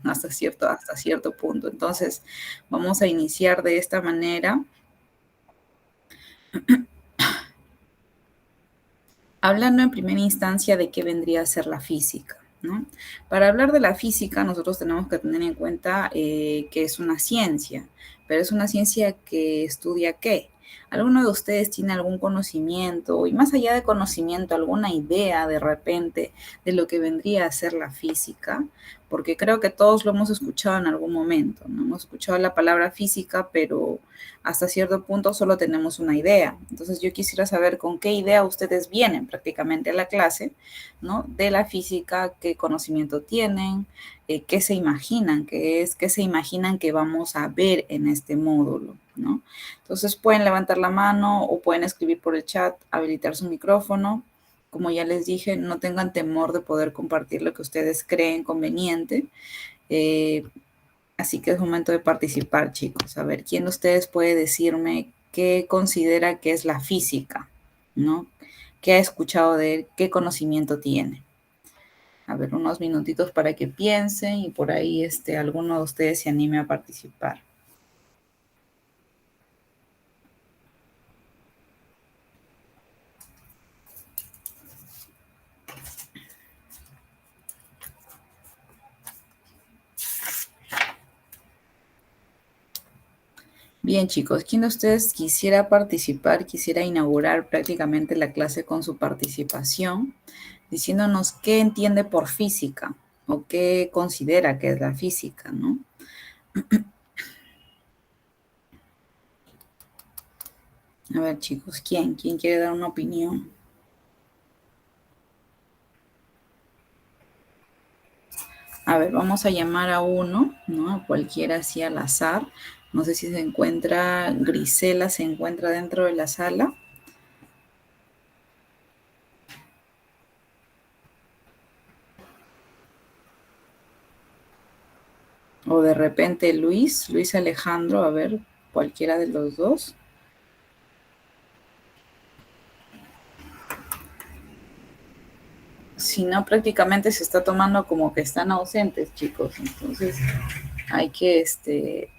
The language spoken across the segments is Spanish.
hasta cierto punto. Entonces, vamos a iniciar de esta manera. Hablando en primera instancia de qué vendría a ser la física, ¿no? Para hablar de la física, nosotros tenemos que tener en cuenta que es una ciencia, pero es una ciencia que estudia qué. ¿Alguno de ustedes tiene algún conocimiento, y más allá de conocimiento, alguna idea de repente de lo que vendría a ser la física? Porque creo que todos lo hemos escuchado en algún momento, ¿no? Hemos escuchado la palabra física, pero hasta cierto punto solo tenemos una idea. Entonces yo quisiera saber con qué idea ustedes vienen prácticamente a la clase, ¿no? De la física, qué conocimiento tienen, qué se imaginan que es, qué se imaginan que vamos a ver en este módulo, ¿no? Entonces pueden levantar la mano o pueden escribir por el chat, habilitar su micrófono. Como ya les dije, no tengan temor de poder compartir lo que ustedes creen conveniente. Eh, Así que es momento de participar, chicos. A ver, ¿quién de ustedes puede decirme qué considera que es la física? ¿No? ¿Qué ha escuchado de él? ¿Qué conocimiento tiene? A ver, unos minutitos para que piensen y por ahí alguno de ustedes se anime a participar. Bien, chicos, ¿quién de ustedes quisiera participar, quisiera inaugurar prácticamente la clase con su participación, diciéndonos qué entiende por física o qué considera que es la física, ¿no? A ver, chicos, ¿quién? ¿Quién quiere dar una opinión? A ver, vamos a llamar a uno, ¿no? A cualquiera así al azar. No sé si se encuentra, Grisela se encuentra dentro de la sala. O de repente Luis Alejandro, a ver, cualquiera de los dos. Si no, prácticamente se está tomando como que están ausentes, chicos. Entonces hay que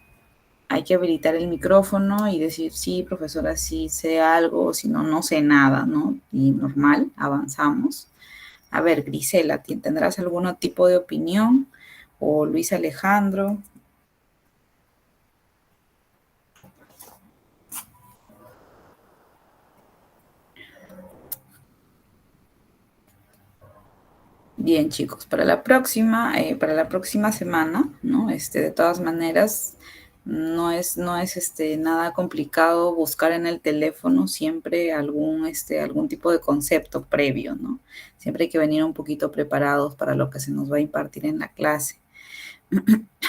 habilitar el micrófono y decir, sí, profesora, sí sé algo, si no, no sé nada, ¿no? Y normal, avanzamos. A ver, Grisela, ¿tendrás algún tipo de opinión? O Luis Alejandro. Bien, chicos, para la próxima semana, ¿no? De todas maneras, no es nada complicado buscar en el teléfono siempre algún tipo de concepto previo, ¿no? Siempre hay que venir un poquito preparados para lo que se nos va a impartir en la clase.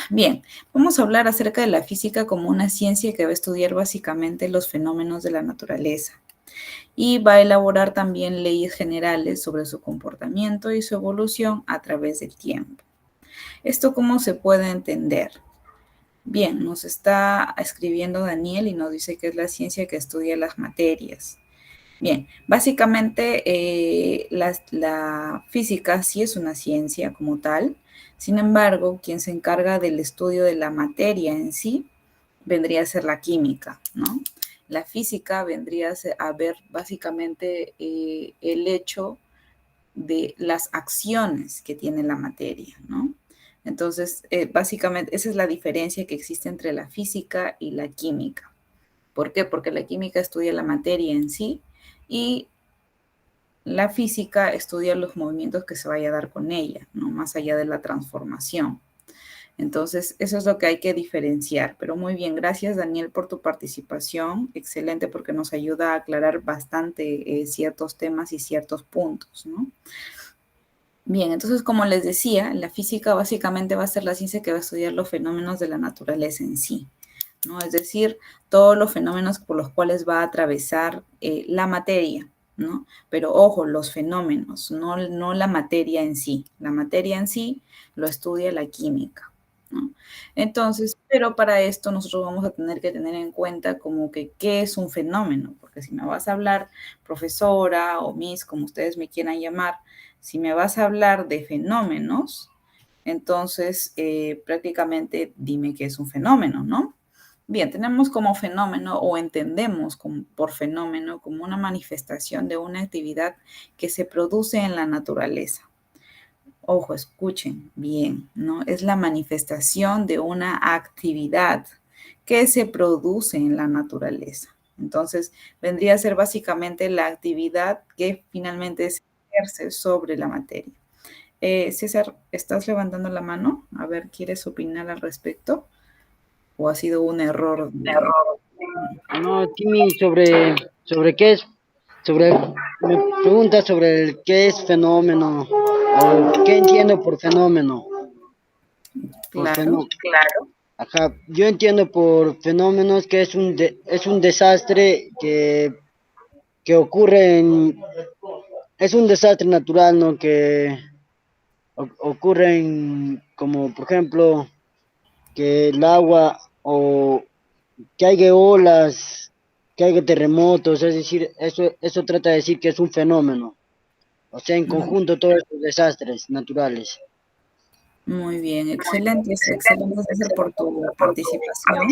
Bien, vamos a hablar acerca de la física como una ciencia que va a estudiar básicamente los fenómenos de la naturaleza y va a elaborar también leyes generales sobre su comportamiento y su evolución a través del tiempo. ¿Esto cómo se puede entender? Bien, nos está escribiendo Daniel y nos dice que es la ciencia que estudia las materias. Bien, básicamente la física sí es una ciencia como tal. Sin embargo, quien se encarga del estudio de la materia en sí vendría a ser la química, ¿no? La física vendría a ver básicamente el hecho de las acciones que tiene la materia, ¿no? Entonces, básicamente esa es la diferencia que existe entre la física y la química. ¿Por qué? Porque la química estudia la materia en sí y la física estudia los movimientos que se vaya a dar con ella, ¿no? Más allá de la transformación. Entonces, eso es lo que hay que diferenciar. Pero muy bien, gracias Daniel por tu participación. Excelente porque nos ayuda a aclarar bastante ciertos temas y ciertos puntos, ¿no? Bien, entonces como les decía, la física básicamente va a ser la ciencia que va a estudiar los fenómenos de la naturaleza en sí, ¿no? Es decir, todos los fenómenos por los cuales va a atravesar la materia, ¿no? Pero ojo, los fenómenos, no la materia en sí. La materia en sí lo estudia la química, ¿no? Entonces, pero para esto nosotros vamos a tener que tener en cuenta como que qué es un fenómeno, porque si me vas a hablar profesora o miss, como ustedes me quieran llamar, si me vas a hablar de fenómenos, Entonces, prácticamente dime qué es un fenómeno, ¿no? Bien, tenemos como fenómeno o entendemos por fenómeno como una manifestación de una actividad que se produce en la naturaleza. Ojo, escuchen bien, ¿no? Es la manifestación de una actividad que se produce en la naturaleza. Entonces, vendría a ser básicamente la actividad que finalmente se ejerce sobre la materia. César, ¿estás levantando la mano? A ver, ¿quieres opinar al respecto? ¿O ha sido un error de... No, Timmy, sobre qué es, me pregunta sobre qué es fenómeno, o qué entiendo por fenómeno, por Claro, fenómeno. Ajá, yo entiendo por fenómenos que es un desastre que ocurre es un desastre natural, ¿no? Que ocurren como, por ejemplo, que el agua o que haya olas, que haya terremotos, es decir, eso trata de decir que es un fenómeno, o sea, en mm, conjunto todos estos desastres naturales. muy bien, excelente, excelente César por tu participación.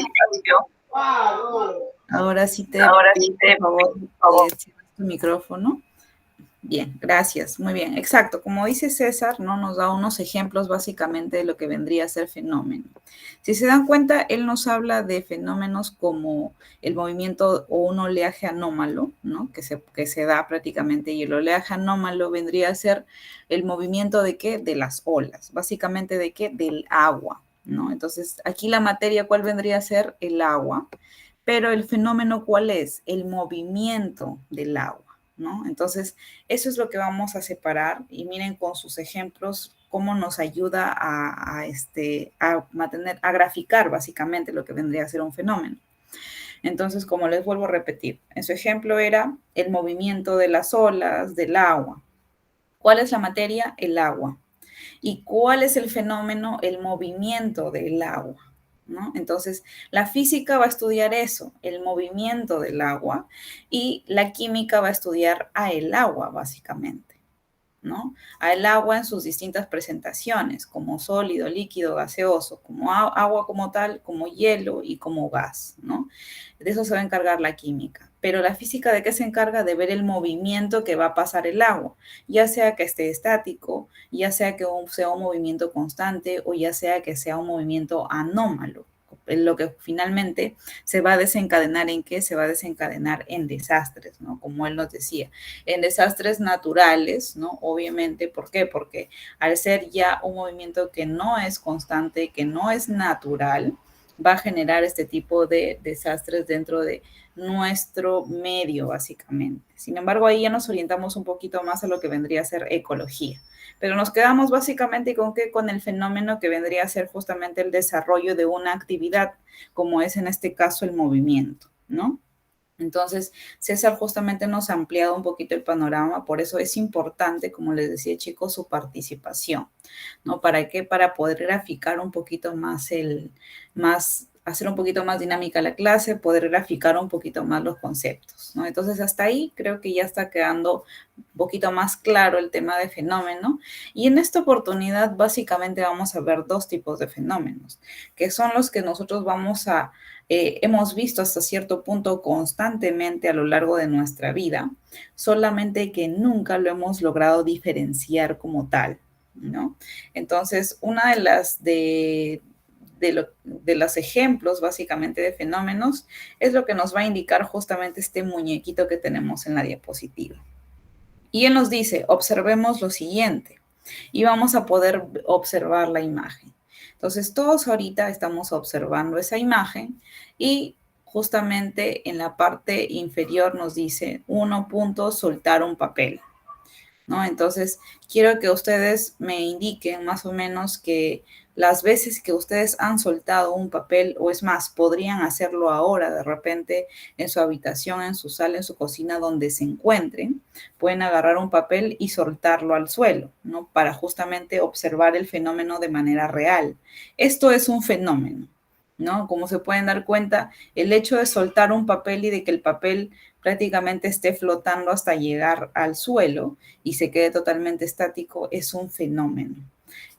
Ahora sí te pido por favor que cierres tu micrófono. Bien, gracias. Muy bien, exacto. Como dice César, ¿no? Nos da unos ejemplos básicamente de lo que vendría a ser fenómeno. Si se dan cuenta, él nos habla de fenómenos como el movimiento o un oleaje anómalo, ¿no? Que se da prácticamente, y el oleaje anómalo vendría a ser el movimiento de qué? De las olas, básicamente de qué? Del agua, ¿no? Entonces, aquí la materia, ¿cuál vendría a ser? El agua, pero el fenómeno, ¿cuál es? El movimiento del agua. ¿No? Entonces, eso es lo que vamos a separar y miren con sus ejemplos cómo nos ayuda a mantener, a graficar básicamente lo que vendría a ser un fenómeno. Entonces, como les vuelvo a repetir, en su ejemplo era el movimiento de las olas del agua. ¿Cuál es la materia? El agua. ¿Y cuál es el fenómeno? El movimiento del agua. ¿No? Entonces, la física va a estudiar eso, el movimiento del agua, y la química va a estudiar a el agua, básicamente. ¿No? Al agua en sus distintas presentaciones, como sólido, líquido, gaseoso, como agua como tal, como hielo y como gas, ¿no? De eso se va a encargar la química. Pero la física, ¿de qué se encarga? De ver el movimiento que va a pasar el agua, ya sea que esté estático, ya sea que sea un movimiento constante o ya sea que sea un movimiento anómalo. Lo que finalmente se va a desencadenar en qué? Se va a desencadenar en desastres, ¿no? Como él nos decía, en desastres naturales, ¿no? Obviamente, ¿por qué? Porque al ser ya un movimiento que no es constante, que no es natural, va a generar este tipo de desastres dentro de nuestro medio, básicamente. Sin embargo, ahí ya nos orientamos un poquito más a lo que vendría a ser ecología. Pero nos quedamos básicamente con qué, con el fenómeno que vendría a ser justamente el desarrollo de una actividad, como es en este caso el movimiento, ¿no? Entonces, César justamente nos ha ampliado un poquito el panorama, por eso es importante, como les decía chicos, su participación, ¿no? ¿Para qué? Para poder graficar un poquito más hacer un poquito más dinámica la clase, poder graficar un poquito más los conceptos, ¿no? Entonces, hasta ahí creo que ya está quedando un poquito más claro el tema de fenómeno. Y en esta oportunidad, básicamente vamos a ver dos tipos de fenómenos, que son los que nosotros hemos visto hasta cierto punto constantemente a lo largo de nuestra vida, solamente que nunca lo hemos logrado diferenciar como tal, ¿no? Entonces, una de los ejemplos básicamente de fenómenos es lo que nos va a indicar justamente este muñequito que tenemos en la diapositiva. Y él nos dice, observemos lo siguiente, y vamos a poder observar la imagen. Entonces, todos ahorita estamos observando esa imagen y justamente en la parte inferior nos dice 1 soltar un papel, ¿no? Entonces, quiero que ustedes me indiquen más o menos que las veces que ustedes han soltado un papel, o es más, podrían hacerlo ahora de repente en su habitación, en su sala, en su cocina, donde se encuentren, pueden agarrar un papel y soltarlo al suelo, ¿no? Para justamente observar el fenómeno de manera real. Esto es un fenómeno, ¿no? Como se pueden dar cuenta, el hecho de soltar un papel y de que el papel prácticamente esté flotando hasta llegar al suelo y se quede totalmente estático es un fenómeno.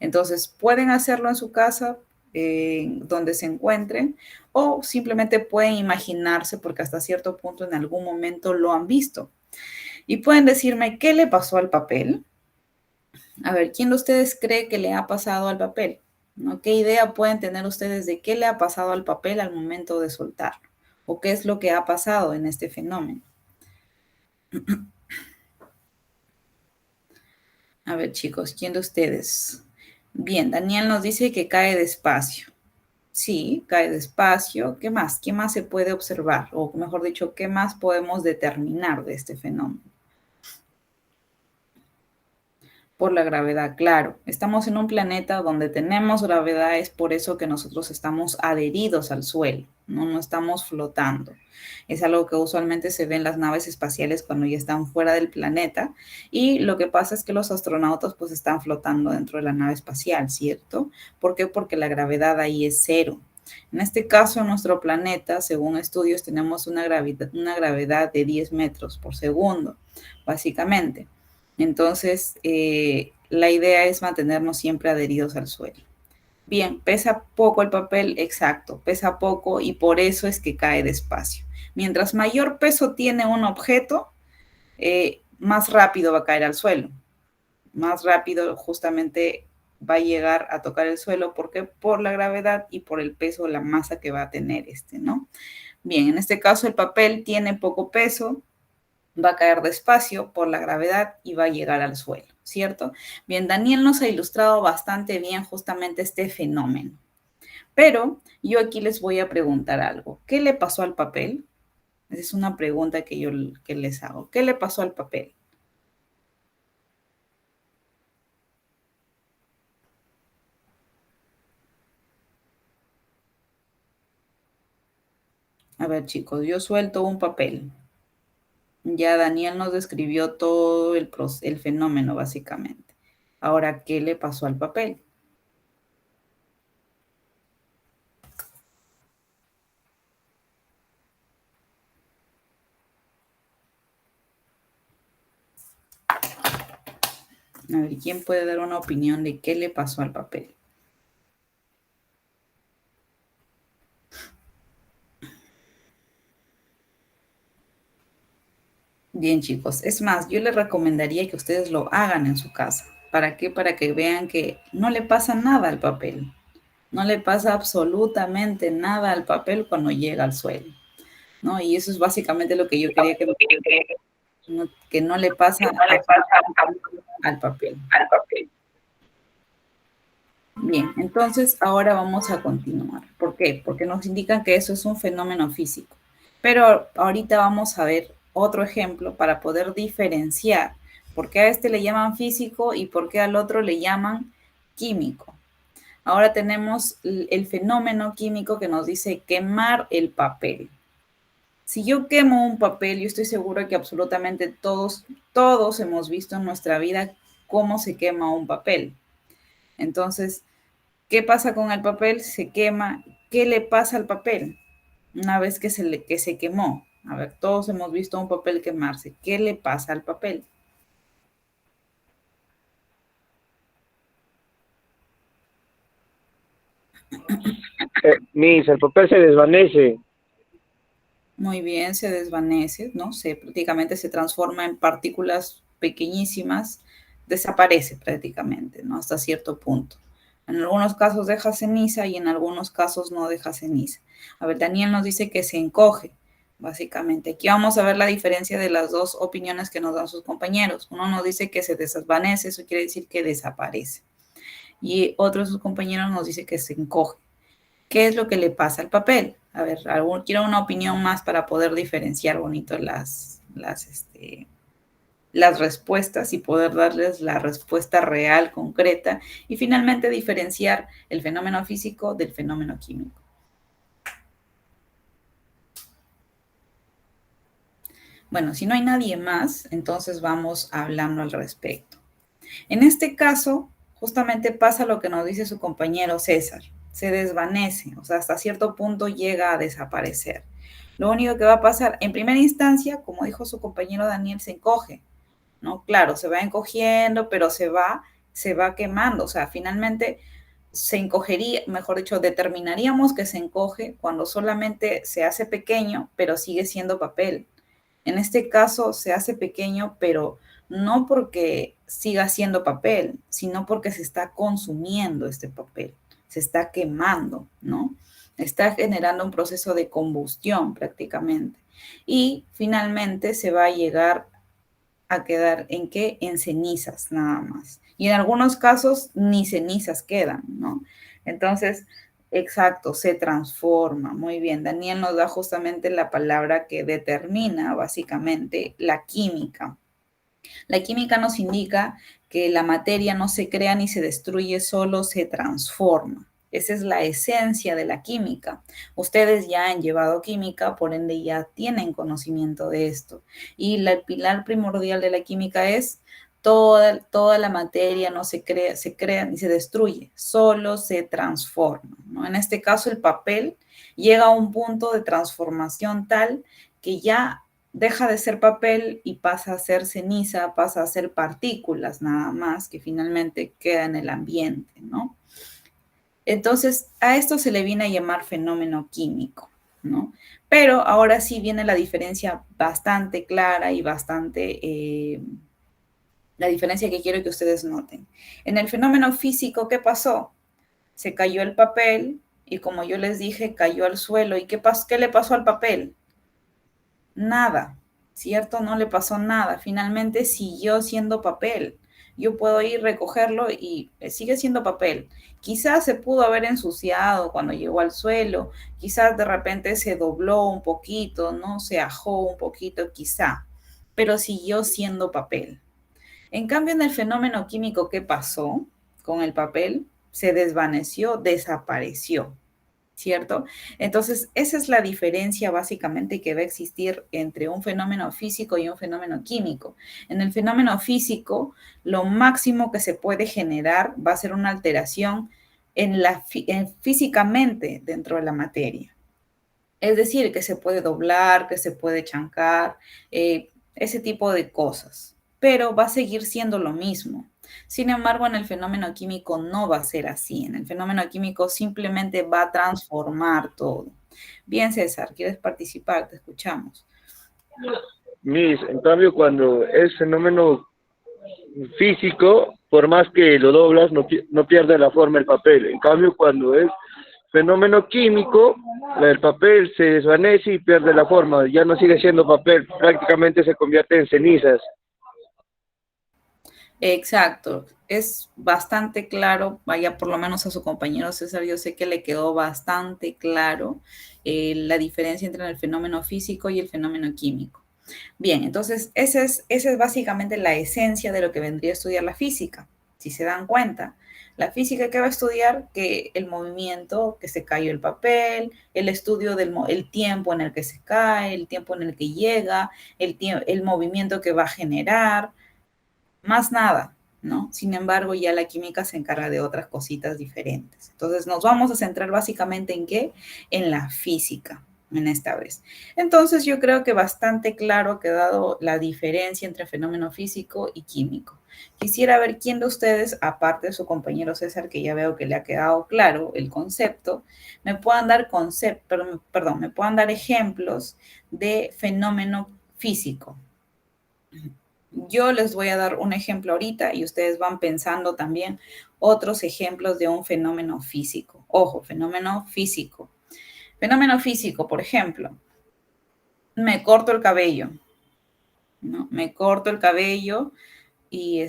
Entonces, pueden hacerlo en su casa, donde se encuentren, o simplemente pueden imaginarse, porque hasta cierto punto en algún momento lo han visto. Y pueden decirme, ¿qué le pasó al papel? A ver, ¿quién de ustedes cree que le ha pasado al papel? ¿No? ¿Qué idea pueden tener ustedes de qué le ha pasado al papel al momento de soltarlo? ¿O qué es lo que ha pasado en este fenómeno? A ver, chicos, ¿quién de ustedes? Bien, Daniel nos dice que cae despacio. Sí, cae despacio. ¿Qué más? ¿Qué más se puede observar? O mejor dicho, ¿qué más podemos determinar de este fenómeno? Por la gravedad, claro. Estamos en un planeta donde tenemos gravedad, es por eso que nosotros estamos adheridos al suelo, ¿no? No estamos flotando. Es algo que usualmente se ve en las naves espaciales cuando ya están fuera del planeta, y lo que pasa es que los astronautas pues están flotando dentro de la nave espacial, ¿cierto? ¿Por qué? Porque la gravedad ahí es cero. En este caso, en nuestro planeta, según estudios, tenemos una gravedad de 10 metros por segundo, básicamente. Entonces, la idea es mantenernos siempre adheridos al suelo. Bien, pesa poco el papel, exacto, pesa poco y por eso es que cae despacio. Mientras mayor peso tiene un objeto, más rápido va a caer al suelo. Más rápido justamente va a llegar a tocar el suelo porque por la gravedad y por el peso, la masa que va a tener este, ¿no? Bien, en este caso el papel tiene poco peso, va a caer despacio por la gravedad y va a llegar al suelo, ¿cierto? Bien, Daniel nos ha ilustrado bastante bien justamente este fenómeno. Pero yo aquí les voy a preguntar algo. ¿Qué le pasó al papel? Esa es una pregunta que les hago. ¿Qué le pasó al papel? A ver, chicos, yo suelto un papel. Ya Daniel nos describió todo el fenómeno, básicamente. Ahora, ¿qué le pasó al papel? A ver, ¿quién puede dar una opinión de qué le pasó al papel? Bien, chicos. Es más, yo les recomendaría que ustedes lo hagan en su casa. ¿Para qué? Para que vean que no le pasa nada al papel. No le pasa absolutamente nada al papel cuando llega al suelo, ¿no? Y eso es básicamente lo que yo quería que no le pasa al papel. Bien, entonces ahora vamos a continuar. ¿Por qué? Porque nos indican que eso es un fenómeno físico. Pero ahorita vamos a ver otro ejemplo para poder diferenciar por qué a este le llaman físico y por qué al otro le llaman químico. Ahora tenemos el fenómeno químico que nos dice quemar el papel. Si yo quemo un papel, yo estoy seguro que absolutamente todos hemos visto en nuestra vida cómo se quema un papel. Entonces, ¿qué pasa con el papel? Se quema. ¿Qué le pasa al papel una vez que se quemó? A ver, todos hemos visto un papel quemarse. ¿Qué le pasa al papel? Miss, el papel se desvanece. Muy bien, se desvanece, ¿no? Prácticamente se transforma en partículas pequeñísimas, desaparece prácticamente, ¿no? Hasta cierto punto. En algunos casos deja ceniza y en algunos casos no deja ceniza. A ver, Daniel nos dice que se encoge, básicamente. Aquí vamos a ver la diferencia de las dos opiniones que nos dan sus compañeros. Uno nos dice que se desvanece, eso quiere decir que desaparece. Y otro de sus compañeros nos dice que se encoge. ¿Qué es lo que le pasa al papel? A ver, quiero una opinión más para poder diferenciar bonito las respuestas y poder darles la respuesta real, concreta, y finalmente diferenciar el fenómeno físico del fenómeno químico. Bueno, si no hay nadie más, entonces vamos hablando al respecto. En este caso, justamente pasa lo que nos dice su compañero César. Se desvanece, o sea, hasta cierto punto llega a desaparecer. Lo único que va a pasar, en primera instancia, como dijo su compañero Daniel, se encoge, ¿no? Claro, se va encogiendo, pero se va se va quemando, o sea, finalmente se encogería, mejor dicho, determinaríamos que se encoge cuando solamente se hace pequeño, pero sigue siendo papel. En este caso se hace pequeño, pero no porque siga siendo papel, sino porque se está consumiendo este papel, se está quemando, ¿no? Está generando un proceso de combustión prácticamente. Y finalmente se va a llegar a quedar en qué? En cenizas nada más. Y en algunos casos ni cenizas quedan, ¿no? Entonces, exacto, se transforma. Muy bien, Daniel nos da justamente la palabra que determina básicamente la química. La química nos indica que la materia no se crea ni se destruye, solo se transforma. Esa es la esencia de la química. Ustedes ya han llevado química, por ende ya tienen conocimiento de esto. Y el pilar primordial de la química es toda la materia no se crea ni se destruye, solo se transforma, ¿no? En este caso, el papel llega a un punto de transformación tal que ya deja de ser papel y pasa a ser ceniza, pasa a ser partículas nada más, que finalmente queda en el ambiente, ¿no? Entonces, a esto se le viene a llamar fenómeno químico, ¿no? Pero ahora sí viene la diferencia bastante clara y bastante, la diferencia que quiero que ustedes noten. En el fenómeno físico, ¿qué pasó? Se cayó el papel y como yo les dije, cayó al suelo. ¿Y qué le pasó al papel? Nada, ¿cierto? No le pasó nada. Finalmente siguió siendo papel. Yo puedo ir, recogerlo y sigue siendo papel. Quizás se pudo haber ensuciado cuando llegó al suelo, quizás de repente se dobló un poquito, ¿no? Se ajó un poquito, quizá, pero siguió siendo papel. En cambio, en el fenómeno químico, ¿qué pasó con el papel? Se desvaneció, desapareció. ¿Cierto? Entonces, esa es la diferencia básicamente que va a existir entre un fenómeno físico y un fenómeno químico. En el fenómeno físico, lo máximo que se puede generar va a ser una alteración físicamente dentro de la materia. Es decir, que se puede doblar, que se puede chancar, ese tipo de cosas. Pero va a seguir siendo lo mismo. Sin embargo, en el fenómeno químico no va a ser así. En el fenómeno químico simplemente va a transformar todo. Bien, César, ¿quieres participar? Te escuchamos. Miss, en cambio, cuando es fenómeno físico, por más que lo doblas, no pierde la forma el papel. En cambio, cuando es fenómeno químico, el papel se desvanece y pierde la forma. Ya no sigue siendo papel, prácticamente se convierte en cenizas. Exacto, es bastante claro, vaya por lo menos a su compañero César, yo sé que le quedó bastante claro la diferencia entre el fenómeno físico y el fenómeno químico. Bien, entonces esa es básicamente la esencia de lo que vendría a estudiar la física, si se dan cuenta. La física que va a estudiar que el movimiento, que se cayó el papel, el estudio el tiempo en el que se cae, el tiempo en el que llega, el movimiento que va a generar, más nada, ¿no? Sin embargo, ya la química se encarga de otras cositas diferentes. Entonces, nos vamos a centrar básicamente en qué? En la física, en esta vez. Entonces, yo creo que bastante claro ha quedado la diferencia entre fenómeno físico y químico. Quisiera ver quién de ustedes, aparte de su compañero César, que ya veo que le ha quedado claro el concepto, me puedan dar me puedan dar ejemplos de fenómeno físico. Yo les voy a dar un ejemplo ahorita y ustedes van pensando también otros ejemplos de un fenómeno físico. Ojo, fenómeno físico. Fenómeno físico, por ejemplo, me corto el cabello, ¿no? Me corto el cabello y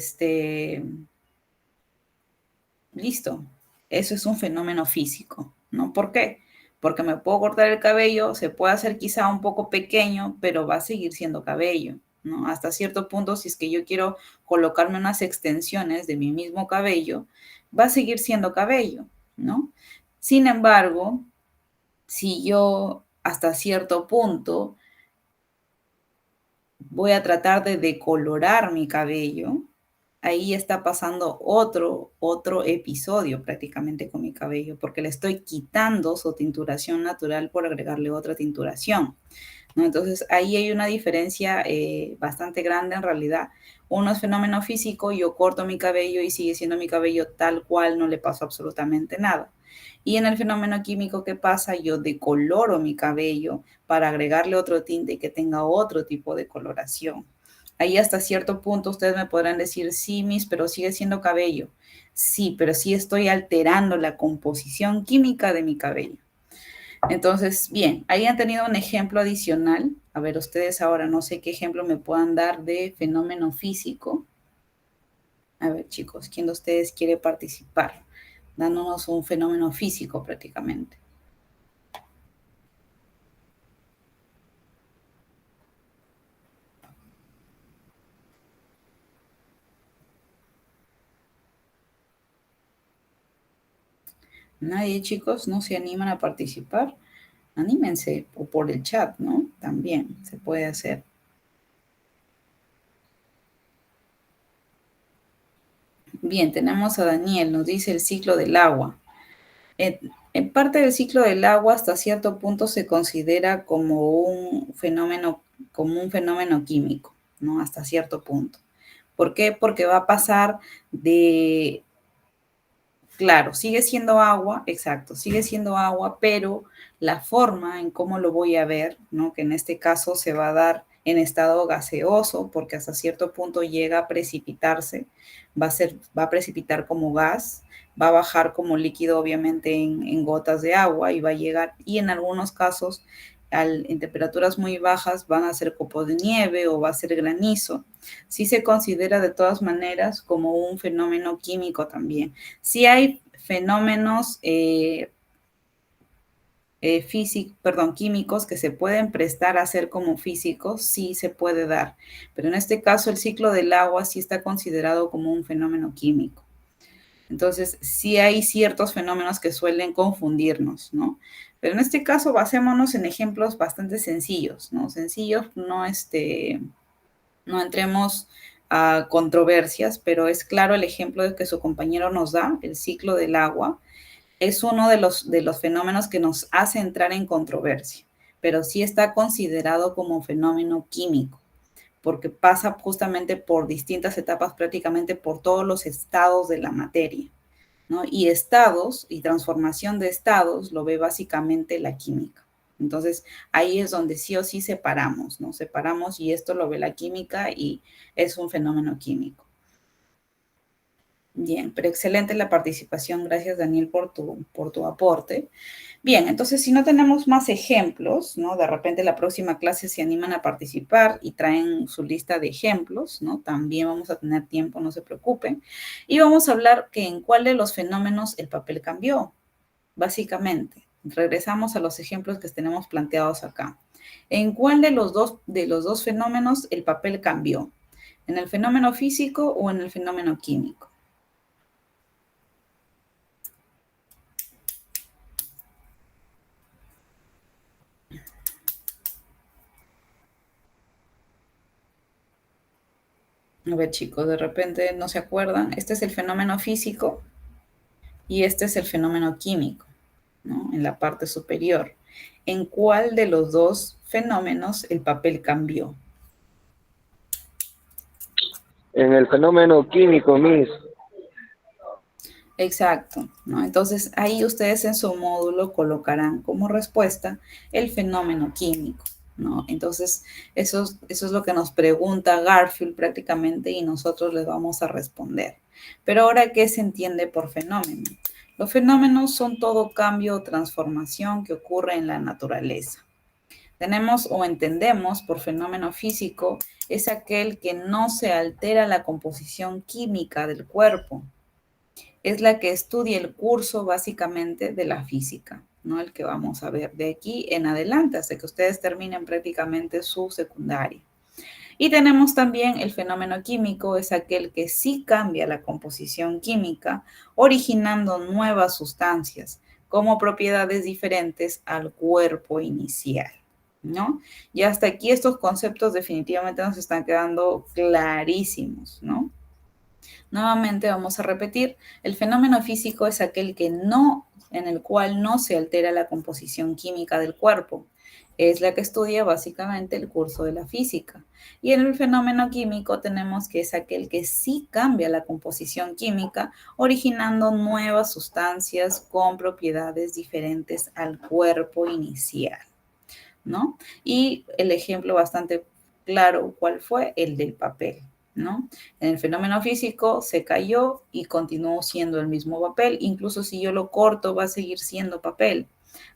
listo. Eso es un fenómeno físico, ¿no? ¿Por qué? Porque me puedo cortar el cabello, se puede hacer quizá un poco pequeño, pero va a seguir siendo cabello, ¿no? Hasta cierto punto, si es que yo quiero colocarme unas extensiones de mi mismo cabello, va a seguir siendo cabello, ¿no? Sin embargo, si yo hasta cierto punto voy a tratar de decolorar mi cabello, ahí está pasando otro episodio prácticamente con mi cabello, porque le estoy quitando su tinturación natural por agregarle otra tinturación, ¿no? Entonces, ahí hay una diferencia bastante grande en realidad. Uno es fenómeno físico, yo corto mi cabello y sigue siendo mi cabello tal cual, no le pasó absolutamente nada. Y en el fenómeno químico, ¿qué pasa? Yo decoloro mi cabello para agregarle otro tinte y que tenga otro tipo de coloración. Ahí hasta cierto punto ustedes me podrán decir, sí, Miss, pero sigue siendo cabello. Sí, pero sí estoy alterando la composición química de mi cabello. Entonces, bien, ahí han tenido un ejemplo adicional. A ver, ustedes ahora no sé qué ejemplo me puedan dar de fenómeno físico. A ver, chicos, ¿quién de ustedes quiere participar? Dándonos un fenómeno físico prácticamente. Nadie, chicos, no se animan a participar. Anímense, o por el chat, ¿no? También se puede hacer. Bien, tenemos a Daniel, nos dice el ciclo del agua. En parte del ciclo del agua, hasta cierto punto se considera como un fenómeno químico, ¿no? Hasta cierto punto. ¿Por qué? Porque va a pasar de, claro, sigue siendo agua, exacto, sigue siendo agua, pero la forma en cómo lo voy a ver, ¿no? Que en este caso se va a dar en estado gaseoso, porque hasta cierto punto llega a precipitarse, va a precipitar como gas, va a bajar como líquido, obviamente, en gotas de agua y va a llegar, y en algunos casos, en temperaturas muy bajas, van a ser copos de nieve o va a ser granizo. Sí se considera de todas maneras como un fenómeno químico también. Sí hay fenómenos químicos que se pueden prestar a ser como físicos, sí se puede dar. Pero en este caso, el ciclo del agua sí está considerado como un fenómeno químico. Entonces, sí hay ciertos fenómenos que suelen confundirnos, ¿no? Pero en este caso, basémonos en ejemplos bastante sencillos, ¿no? Sencillos, no entremos a controversias, pero es claro el ejemplo que su compañero nos da, el ciclo del agua, es uno de los fenómenos que nos hace entrar en controversia, pero sí está considerado como fenómeno químico, porque pasa justamente por distintas etapas, prácticamente por todos los estados de la materia, ¿no? Y estados y transformación de estados lo ve básicamente la química. Entonces, ahí es donde sí o sí separamos, ¿no? Separamos y esto lo ve la química y es un fenómeno químico. Bien, pero excelente la participación. Gracias, Daniel, por tu aporte. Bien, entonces si no tenemos más ejemplos, ¿no? De repente la próxima clase se animan a participar y traen su lista de ejemplos, ¿no? También vamos a tener tiempo, no se preocupen. Y vamos a hablar que en cuál de los fenómenos el papel cambió, básicamente. Regresamos a los ejemplos que tenemos planteados acá. ¿En cuál de los dos fenómenos el papel cambió? ¿En el fenómeno físico o en el fenómeno químico? A ver, chicos, de repente no se acuerdan. Este es el fenómeno físico y este es el fenómeno químico, ¿no? En la parte superior. ¿En cuál de los dos fenómenos el papel cambió? En el fenómeno químico, Miss. Exacto, ¿no? Entonces ahí ustedes en su módulo colocarán como respuesta el fenómeno químico, ¿no? Entonces eso es lo que nos pregunta Garfield prácticamente y nosotros les vamos a responder. Pero ahora, ¿qué se entiende por fenómeno? Los fenómenos son todo cambio o transformación que ocurre en la naturaleza. Tenemos o entendemos por fenómeno físico es aquel que no se altera la composición química del cuerpo, es la que estudia el curso básicamente de la física, ¿no? El que vamos a ver de aquí en adelante hasta que ustedes terminen prácticamente su secundaria. Y tenemos también el fenómeno químico, es aquel que sí cambia la composición química, originando nuevas sustancias como propiedades diferentes al cuerpo inicial, ¿no? Y hasta aquí estos conceptos definitivamente nos están quedando clarísimos, ¿no? Nuevamente vamos a repetir, el fenómeno físico es aquel en el cual no se altera la composición química del cuerpo. Es la que estudia básicamente el curso de la física. Y en el fenómeno químico tenemos que es aquel que sí cambia la composición química, originando nuevas sustancias con propiedades diferentes al cuerpo inicial, ¿no? Y el ejemplo bastante claro, ¿cuál fue? El del papel, ¿no? En el fenómeno físico se cayó y continuó siendo el mismo papel, incluso si yo lo corto va a seguir siendo papel,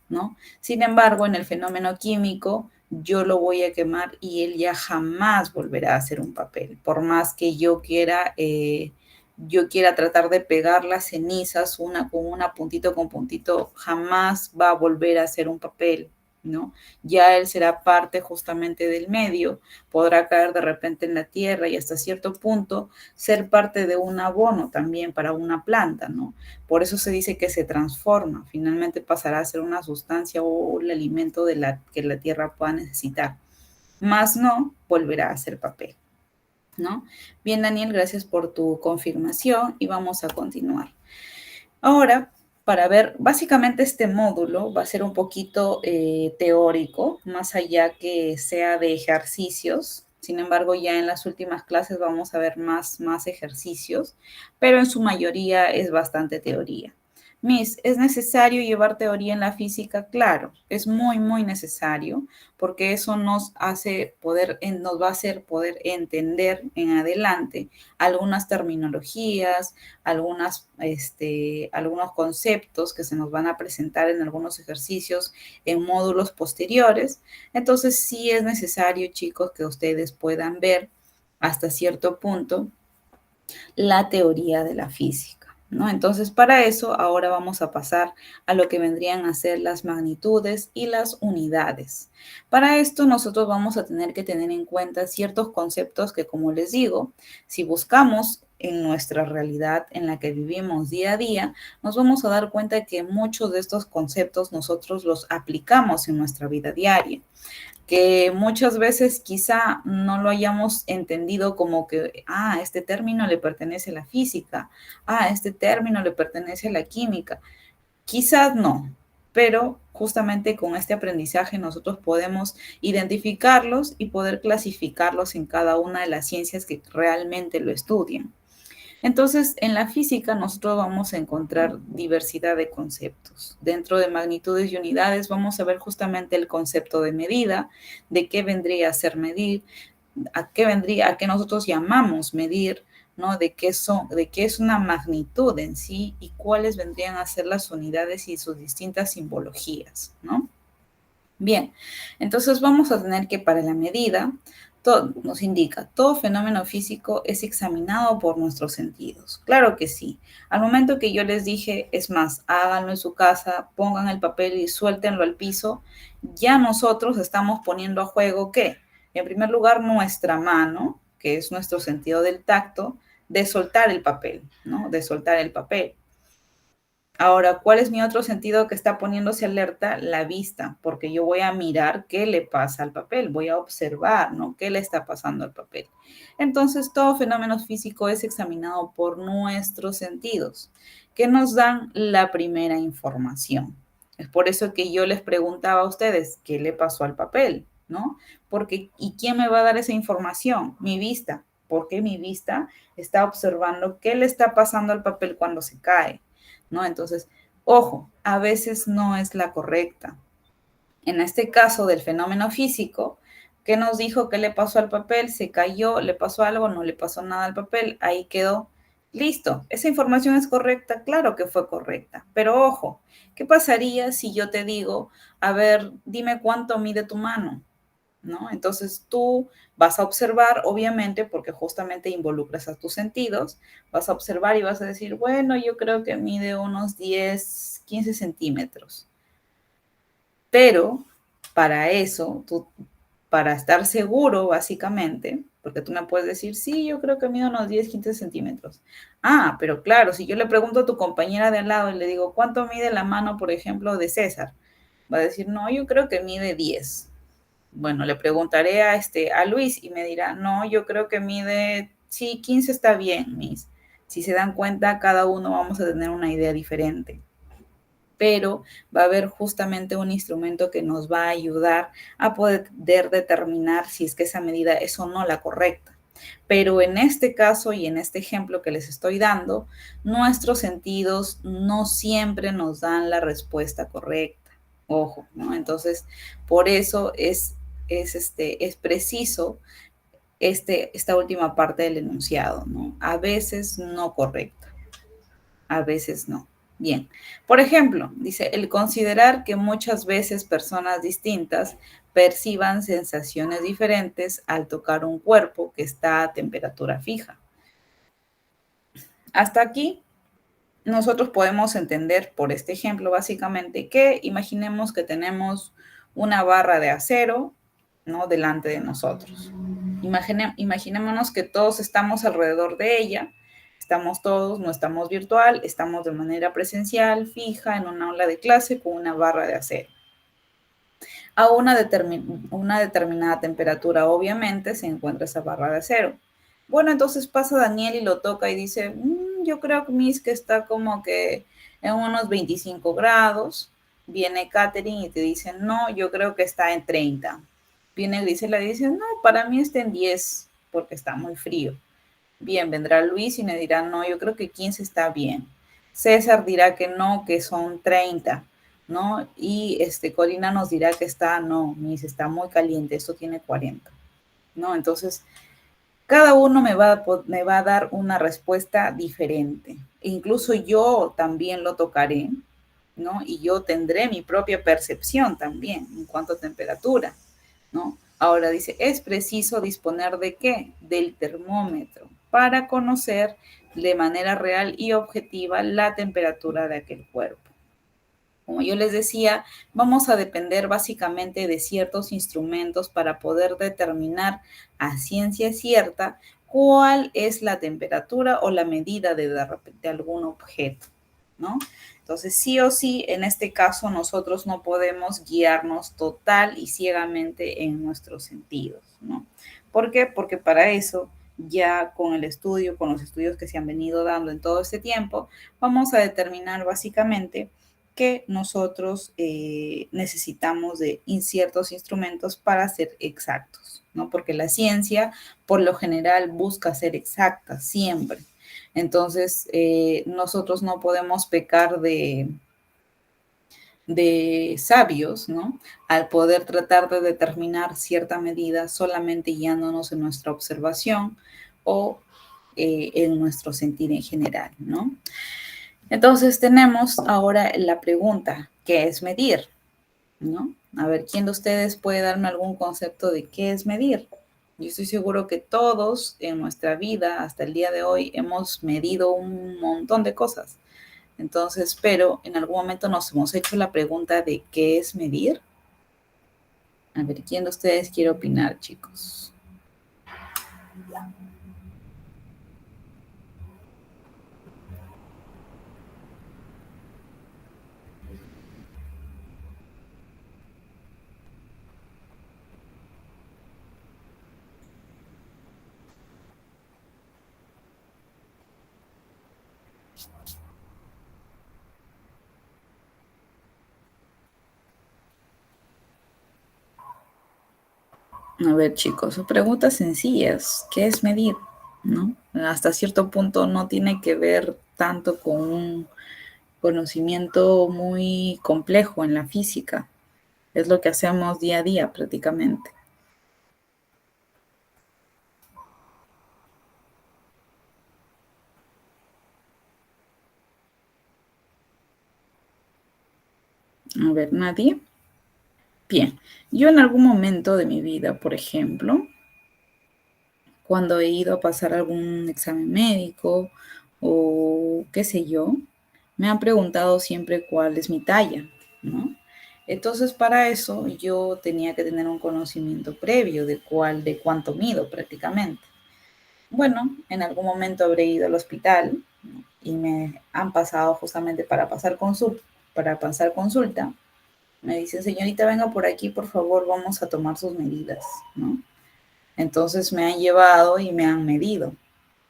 ¿no? Sin embargo, en el fenómeno químico yo lo voy a quemar y él ya jamás volverá a ser un papel, por más que yo quiera tratar de pegar las cenizas una con una, puntito con puntito, jamás va a volver a ser un papel, ¿no? Ya él será parte justamente del medio, podrá caer de repente en la tierra y hasta cierto punto ser parte de un abono también para una planta, ¿no? Por eso se dice que se transforma, finalmente pasará a ser una sustancia o el alimento que la tierra pueda necesitar, más no volverá a ser papel, ¿no? Bien, Daniel, gracias por tu confirmación y vamos a continuar. Ahora, para ver, básicamente este módulo va a ser un poquito teórico, más allá que sea de ejercicios. Sin embargo, ya en las últimas clases vamos a ver más ejercicios, pero en su mayoría es bastante teoría. Miss, ¿es necesario llevar teoría en la física? Claro, es muy necesario porque eso nos va a hacer poder entender en adelante algunas terminologías, algunos conceptos que se nos van a presentar en algunos ejercicios en módulos posteriores. Entonces, sí es necesario, chicos, que ustedes puedan ver hasta cierto punto la teoría de la física, ¿no? Entonces, para eso, ahora vamos a pasar a lo que vendrían a ser las magnitudes y las unidades. Para esto, nosotros vamos a tener que tener en cuenta ciertos conceptos que, como les digo, si buscamos en nuestra realidad en la que vivimos día a día, nos vamos a dar cuenta que muchos de estos conceptos nosotros los aplicamos en nuestra vida diaria, que muchas veces quizá no lo hayamos entendido como que, este término le pertenece a la física, este término le pertenece a la química. Quizás no, pero justamente con este aprendizaje nosotros podemos identificarlos y poder clasificarlos en cada una de las ciencias que realmente lo estudian. Entonces, en la física nosotros vamos a encontrar diversidad de conceptos. Dentro de magnitudes y unidades vamos a ver justamente el concepto de medida, de qué vendría a ser medir, a qué nosotros llamamos medir, ¿no? De qué es una magnitud en sí y cuáles vendrían a ser las unidades y sus distintas simbologías, ¿no? Bien, entonces vamos a tener que para la medida, nos indica, todo fenómeno físico es examinado por nuestros sentidos. Claro que sí. Al momento que yo les dije, es más, háganlo en su casa, pongan el papel y suéltenlo al piso, ya nosotros estamos poniendo a juego, ¿qué? En primer lugar, nuestra mano, que es nuestro sentido del tacto, de soltar el papel, ¿no? De soltar el papel. Ahora, ¿cuál es mi otro sentido que está poniéndose alerta? La vista, porque yo voy a mirar qué le pasa al papel, voy a observar, ¿no? ¿Qué le está pasando al papel? Entonces, todo fenómeno físico es examinado por nuestros sentidos, que nos dan la primera información. Es por eso que yo les preguntaba a ustedes, ¿qué le pasó al papel? ¿No? Porque, ¿y quién me va a dar esa información? Mi vista, porque mi vista está observando qué le está pasando al papel cuando se cae, ¿no? Entonces, ojo, a veces no es la correcta. En este caso del fenómeno físico, ¿qué nos dijo? ¿Qué le pasó al papel? ¿Se cayó? ¿Le pasó algo? ¿No le pasó nada al papel? Ahí quedó. Listo. ¿Esa información es correcta? Claro que fue correcta. Pero ojo, ¿qué pasaría si yo te digo, a ver, dime cuánto mide tu mano? ¿No? Entonces tú vas a observar, obviamente, porque justamente involucras a tus sentidos, vas a observar y vas a decir, bueno, yo creo que mide unos 10, 15 centímetros. Pero para eso, para estar seguro, básicamente, porque tú me puedes decir, sí, yo creo que mide unos 10, 15 centímetros. Pero claro, si yo le pregunto a tu compañera de al lado y le digo, ¿cuánto mide la mano, por ejemplo, de César? Va a decir, no, yo creo que mide 10. Bueno, le preguntaré a Luis y me dirá, no, yo creo que mide, sí, 15 está bien, Miss. Si se dan cuenta, cada uno vamos a tener una idea diferente, pero va a haber justamente un instrumento que nos va a ayudar a poder determinar si es que esa medida es o no la correcta. Pero en este caso y en este ejemplo que les estoy dando, nuestros sentidos no siempre nos dan la respuesta correcta. Ojo, ¿no? Entonces, por eso es preciso esta última parte del enunciado, ¿no? A veces no correcta, a veces no. Bien, por ejemplo, dice, el considerar que muchas veces personas distintas perciban sensaciones diferentes al tocar un cuerpo que está a temperatura fija. Hasta aquí, nosotros podemos entender por este ejemplo básicamente que imaginemos que tenemos una barra de acero, ¿no?, delante de nosotros. Imaginémonos que todos estamos alrededor de ella, estamos todos, no estamos virtual, estamos de manera presencial, fija, en una aula de clase con una barra de acero. A una determinada temperatura, obviamente, se encuentra esa barra de acero. Bueno, entonces pasa Daniel y lo toca y dice, yo creo que Miss que está como que en unos 25 grados. Viene Katherine y te dice, no, yo creo que está en 30. Viene Grisela y dice, no, para mí está en 10 porque está muy frío. Bien, vendrá Luis y me dirá, no, yo creo que 15 está bien. César dirá que no, que son 30, ¿no? Y Corina nos dirá que está, no, Miss, está muy caliente, esto tiene 40, ¿no? Entonces, cada uno me va a dar una respuesta diferente. Incluso yo también lo tocaré, ¿no? Y yo tendré mi propia percepción también en cuanto a temperatura, ¿no? Ahora dice, es preciso disponer de ¿qué? Del termómetro para conocer de manera real y objetiva la temperatura de aquel cuerpo. Como yo les decía, vamos a depender básicamente de ciertos instrumentos para poder determinar a ciencia cierta cuál es la temperatura o la medida de algún objeto, ¿no? Entonces, sí o sí, en este caso nosotros no podemos guiarnos total y ciegamente en nuestros sentidos, ¿no? ¿Por qué? Porque para eso, ya con el estudio, con los estudios que se han venido dando en todo este tiempo, vamos a determinar básicamente que nosotros necesitamos de ciertos instrumentos para ser exactos, ¿no? Porque la ciencia, por lo general, busca ser exacta siempre. Entonces, nosotros no podemos pecar de sabios, ¿no? Al poder tratar de determinar cierta medida solamente guiándonos en nuestra observación o en nuestro sentir en general, ¿no? Entonces tenemos ahora la pregunta, ¿qué es medir? ¿No? A ver, ¿quién de ustedes puede darme algún concepto de qué es medir? Yo estoy seguro que todos en nuestra vida, hasta el día de hoy, hemos medido un montón de cosas. Entonces, pero en algún momento nos hemos hecho la pregunta de qué es medir. A ver, ¿quién de ustedes quiere opinar, chicos? A ver, chicos, son preguntas sencillas. ¿Qué es medir? ¿No? Hasta cierto punto no tiene que ver tanto con un conocimiento muy complejo en la física. Es lo que hacemos día a día prácticamente. A ver, nadie. Bien, yo en algún momento de mi vida, por ejemplo, cuando he ido a pasar algún examen médico o qué sé yo, me han preguntado siempre cuál es mi talla, ¿no? Entonces, para eso yo tenía que tener un conocimiento previo de cuánto mido prácticamente. Bueno, en algún momento habré ido al hospital, ¿no?, y me han pasado justamente para pasar consulta. Me dicen, señorita, venga por aquí, por favor, vamos a tomar sus medidas, ¿no? Entonces me han llevado y me han medido.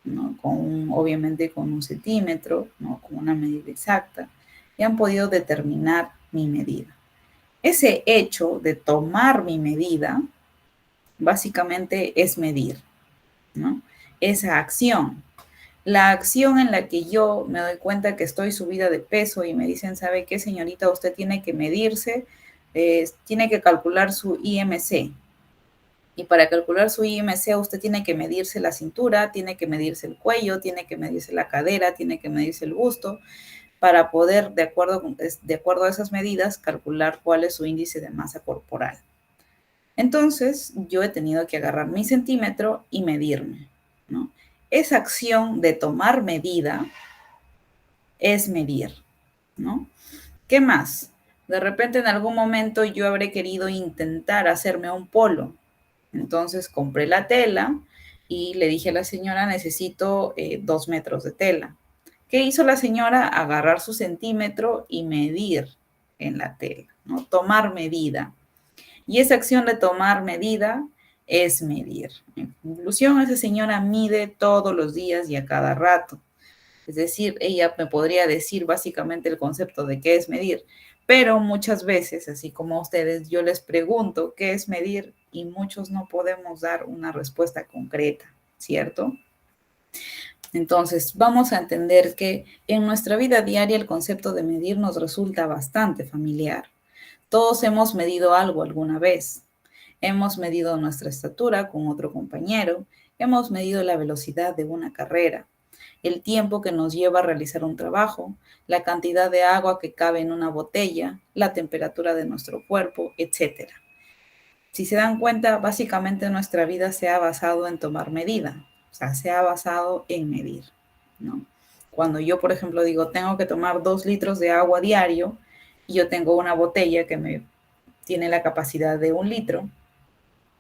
¿no? Obviamente con un centímetro, ¿no? Con una medida exacta, y han podido determinar mi medida. Ese hecho de tomar mi medida, básicamente es medir, ¿no? Esa acción. La acción en la que yo me doy cuenta que estoy subida de peso y me dicen, ¿sabe qué, señorita? Usted tiene que medirse, tiene que calcular su IMC. Y para calcular su IMC, usted tiene que medirse la cintura, tiene que medirse el cuello, tiene que medirse la cadera, tiene que medirse el busto, para poder, de acuerdo a esas medidas, calcular cuál es su índice de masa corporal. Entonces, yo he tenido que agarrar mi centímetro y medirme, ¿no? Esa acción de tomar medida es medir, ¿no? ¿Qué más? De repente en algún momento yo habré querido intentar hacerme un polo. Entonces compré la tela y le dije a la señora, necesito 2 metros de tela. ¿Qué hizo la señora? Agarrar su centímetro y medir en la tela, ¿no? Tomar medida. Y esa acción de tomar medida es medir. En conclusión, esa señora mide todos los días y a cada rato. Es decir, ella me podría decir básicamente el concepto de qué es medir, pero muchas veces, así como a ustedes, yo les pregunto qué es medir y muchos no podemos dar una respuesta concreta, ¿cierto? Entonces, vamos a entender que en nuestra vida diaria el concepto de medir nos resulta bastante familiar. Todos hemos medido algo alguna vez. Hemos medido nuestra estatura con otro compañero, hemos medido la velocidad de una carrera, el tiempo que nos lleva a realizar un trabajo, la cantidad de agua que cabe en una botella, la temperatura de nuestro cuerpo, etc. Si se dan cuenta, básicamente nuestra vida se ha basado en tomar medida, o sea, se ha basado en medir, ¿no? Cuando yo, por ejemplo, digo, tengo que tomar 2 litros de agua diario y yo tengo una botella que me tiene la capacidad de 1 litro,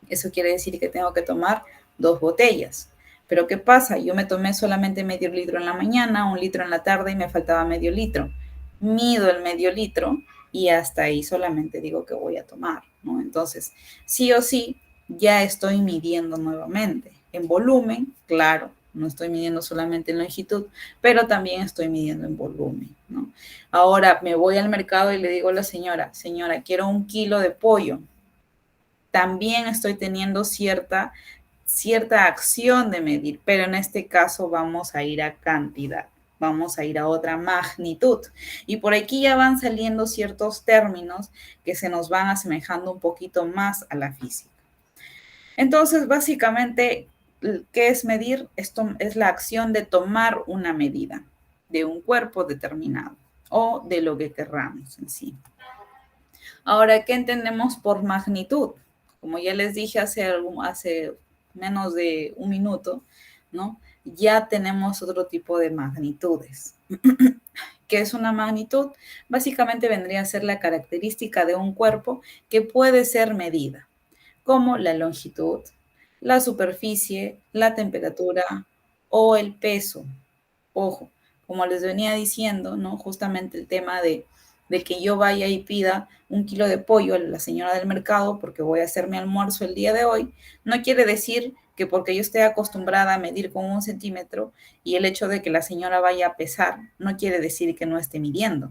eso quiere decir que tengo que tomar 2 botellas. Pero ¿qué pasa? Yo me tomé solamente medio litro en la mañana, 1 litro en la tarde y me faltaba medio litro. Mido el medio litro y hasta ahí solamente digo que voy a tomar, ¿no? Entonces, sí o sí, ya estoy midiendo nuevamente. En volumen, claro, no estoy midiendo solamente en longitud, pero también estoy midiendo en volumen, ¿no? Ahora me voy al mercado y le digo a la señora, quiero 1 kilo de pollo. También estoy teniendo cierta acción de medir, pero en este caso vamos a ir a cantidad, vamos a ir a otra magnitud. Y por aquí ya van saliendo ciertos términos que se nos van asemejando un poquito más a la física. Entonces, básicamente, ¿qué es medir? Esto es la acción de tomar una medida de un cuerpo determinado o de lo que querramos en sí. Ahora, ¿qué entendemos por magnitud? Como ya les dije hace menos de 1 minuto, ¿no? Ya tenemos otro tipo de magnitudes. ¿Qué es una magnitud? Básicamente vendría a ser la característica de un cuerpo que puede ser medida, como la longitud, la superficie, la temperatura o el peso. Ojo, como les venía diciendo, ¿no? Justamente el tema de que yo vaya y pida 1 kilo de pollo a la señora del mercado porque voy a hacer mi almuerzo el día de hoy, no quiere decir que porque yo esté acostumbrada a medir con 1 centímetro y el hecho de que la señora vaya a pesar, no quiere decir que no esté midiendo.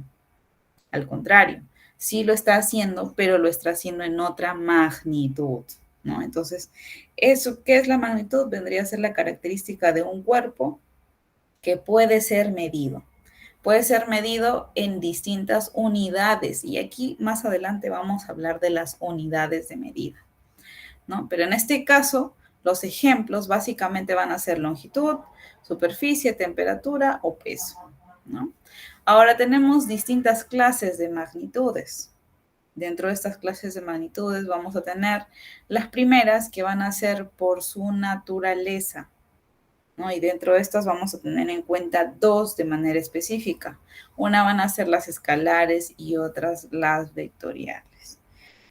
Al contrario, sí lo está haciendo, pero lo está haciendo en otra magnitud, ¿no? Entonces, ¿eso qué es la magnitud? Vendría a ser la característica de un cuerpo que puede ser medido. Puede ser medido en distintas unidades y aquí más adelante vamos a hablar de las unidades de medida, ¿no? Pero en este caso, los ejemplos básicamente van a ser longitud, superficie, temperatura o peso, ¿no? Ahora tenemos distintas clases de magnitudes. Dentro de estas clases de magnitudes vamos a tener las primeras que van a ser por su naturaleza, ¿no? Y dentro de estas vamos a tener en cuenta 2 de manera específica. Una van a ser las escalares y otras las vectoriales.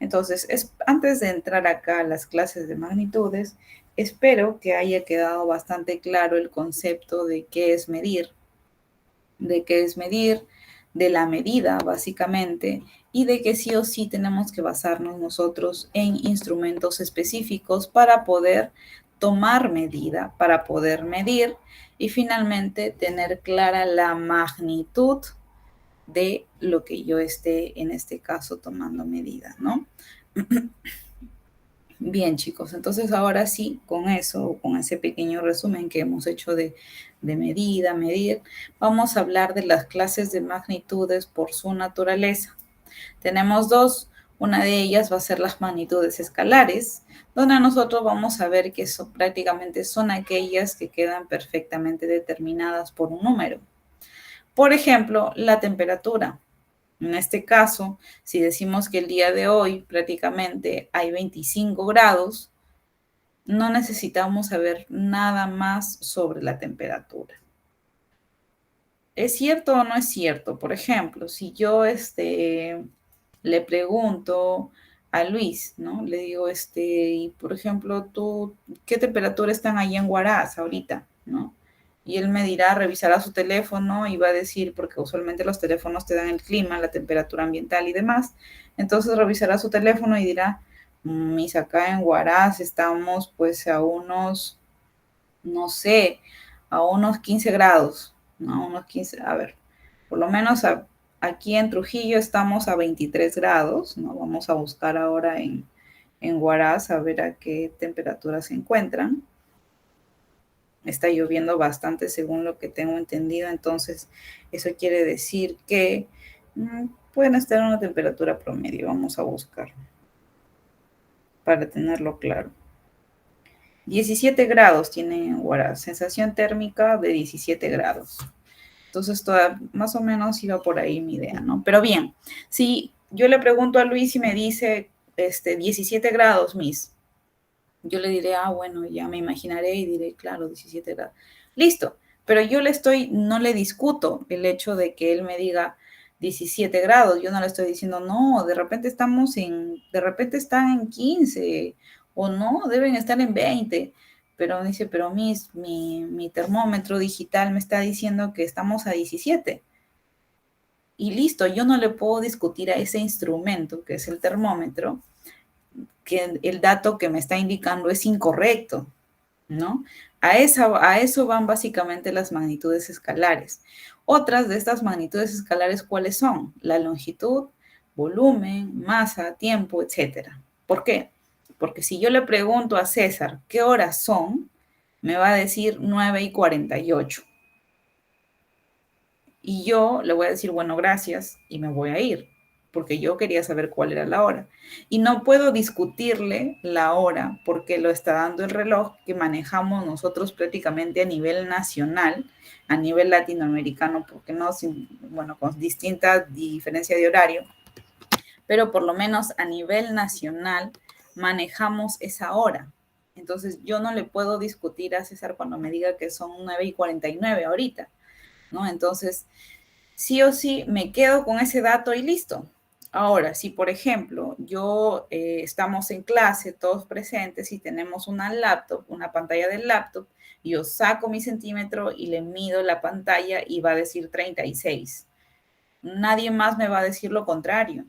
Entonces, antes de entrar acá a las clases de magnitudes, espero que haya quedado bastante claro el concepto de qué es medir, de la medida básicamente, y de que sí o sí tenemos que basarnos nosotros en instrumentos específicos para poder tomar medida para poder medir y finalmente tener clara la magnitud de lo que yo esté en este caso tomando medida, ¿no? Bien, chicos, entonces ahora sí, con eso, con ese pequeño resumen que hemos hecho de medida, medir, vamos a hablar de las clases de magnitudes por su naturaleza. Tenemos dos, una de ellas va a ser las magnitudes escalares, donde nosotros vamos a ver que prácticamente son aquellas que quedan perfectamente determinadas por un número. Por ejemplo, la temperatura. En este caso, si decimos que el día de hoy prácticamente hay 25 grados, no necesitamos saber nada más sobre la temperatura. ¿Es cierto o no es cierto? Por ejemplo, si yo le pregunto a Luis, ¿no? Le digo, y por ejemplo, tú, ¿qué temperatura están ahí en Huaraz ahorita, ¿no? Y él me dirá, revisará su teléfono y va a decir, porque usualmente los teléfonos te dan el clima, la temperatura ambiental y demás. Entonces revisará su teléfono y dirá, mis acá en Huaraz estamos pues a unos, no sé, a unos 15 grados, ¿no? Unos 15, a ver, por lo menos aquí en Trujillo estamos a 23 grados, ¿no? Vamos a buscar ahora en Huaraz a ver a qué temperatura se encuentran. Está lloviendo bastante según lo que tengo entendido, entonces eso quiere decir que pueden estar en una temperatura promedio. Vamos a buscar para tenerlo claro. 17 grados tiene Huaraz, sensación térmica de 17 grados. Entonces, más o menos iba por ahí mi idea, ¿no? Pero bien, si yo le pregunto a Luis y me dice 17 grados, Miss, yo le diré, bueno, ya me imaginaré y diré, claro, 17 grados. Listo, pero yo no le discuto el hecho de que él me diga 17 grados, yo no le estoy diciendo, no, de repente de repente están en 15, o no, deben estar en 20, pero me dice, pero mi termómetro digital me está diciendo que estamos a 17. Y listo, yo no le puedo discutir a ese instrumento, que es el termómetro, que el dato que me está indicando es incorrecto, ¿no? A eso van básicamente las magnitudes escalares. Otras de estas magnitudes escalares, ¿cuáles son? La longitud, volumen, masa, tiempo, etcétera. ¿Por qué? Porque si yo le pregunto a César qué horas son, me va a decir 9:48. Y yo le voy a decir, bueno, gracias, y me voy a ir, porque yo quería saber cuál era la hora. Y no puedo discutirle la hora porque lo está dando el reloj que manejamos nosotros prácticamente a nivel nacional, a nivel latinoamericano, porque no, bueno, con distinta diferencia de horario, pero por lo menos a nivel nacional manejamos esa hora. Entonces yo no le puedo discutir a César cuando me diga que son 9:49 ahorita, ¿no? Entonces, sí o sí me quedo con ese dato y listo. Ahora, si por ejemplo estamos en clase, todos presentes, y tenemos una laptop, una pantalla del laptop, yo saco mi centímetro y le mido la pantalla y va a decir 36. Nadie más me va a decir lo contrario,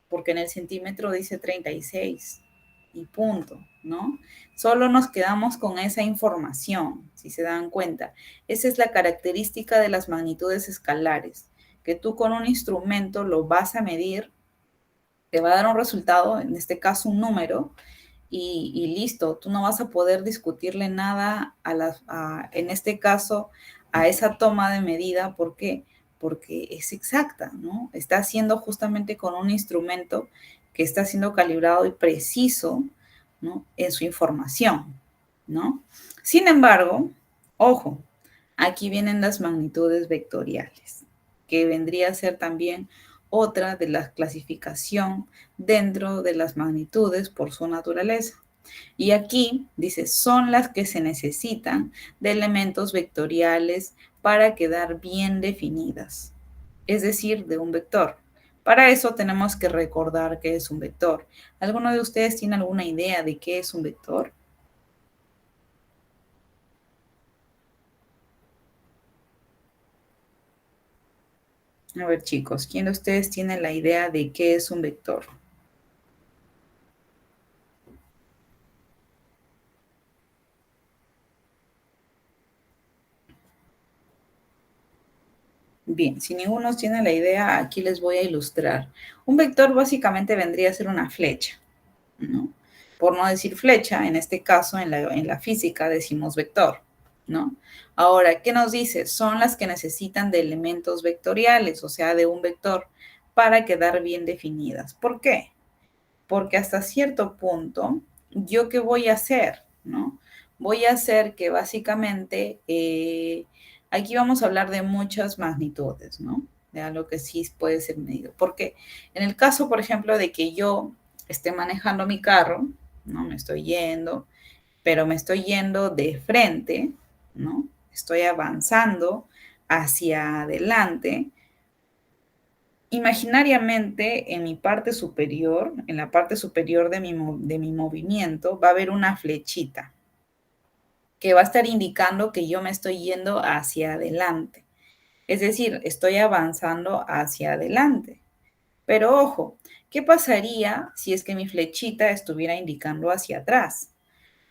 porque en el centímetro dice 36 y punto, ¿no? Solo nos quedamos con esa información, si se dan cuenta. Esa es la característica de las magnitudes escalares, que tú con un instrumento lo vas a medir, te va a dar un resultado, en este caso un número, y listo, tú no vas a poder discutirle nada en este caso a esa toma de medida. ¿Por qué? Porque es exacta, ¿no? Está haciendo justamente con un instrumento que está siendo calibrado y preciso, ¿no? En su información, ¿no? Sin embargo, ojo, aquí vienen las magnitudes vectoriales, que vendría a ser también otra de la clasificación dentro de las magnitudes por su naturaleza. Y aquí dice, son las que se necesitan de elementos vectoriales para quedar bien definidas, es decir, de un vector. Para eso tenemos que recordar qué es un vector. ¿Alguno de ustedes tiene alguna idea de qué es un vector? A ver, chicos, ¿quién de ustedes tiene la idea de qué es un vector? 。 . 。 . 。 . 。 . 。 . . . 。 . . . . 。 . . 。 . 。 . . 。 . . . 。 . . 。 . 。 . 。 . 。 . 。 . 。 . 。 . 。 . 。 . 。 . 。 . 。 . 。Bien, si ninguno tiene la idea, aquí les voy a ilustrar. Un vector básicamente vendría a ser una flecha, ¿no? Por no decir flecha, en este caso, en la física decimos vector, ¿no? Ahora, ¿qué nos dice? Son las que necesitan de elementos vectoriales, o sea, de un vector, para quedar bien definidas. ¿Por qué? Porque hasta cierto punto, ¿yo qué voy a hacer? ¿No? Voy a hacer que básicamente, aquí vamos a hablar de muchas magnitudes, ¿no? De algo que sí puede ser medido. Porque en el caso, por ejemplo, de que yo esté manejando mi carro, ¿no? Me estoy yendo, pero me estoy yendo de frente, ¿no? Estoy avanzando hacia adelante. Imaginariamente, en mi parte superior, en la parte superior de mi movimiento, va a haber una flechita que va a estar indicando que yo me estoy yendo hacia adelante. Es decir, estoy avanzando hacia adelante. Pero ojo, ¿qué pasaría si es que mi flechita estuviera indicando hacia atrás?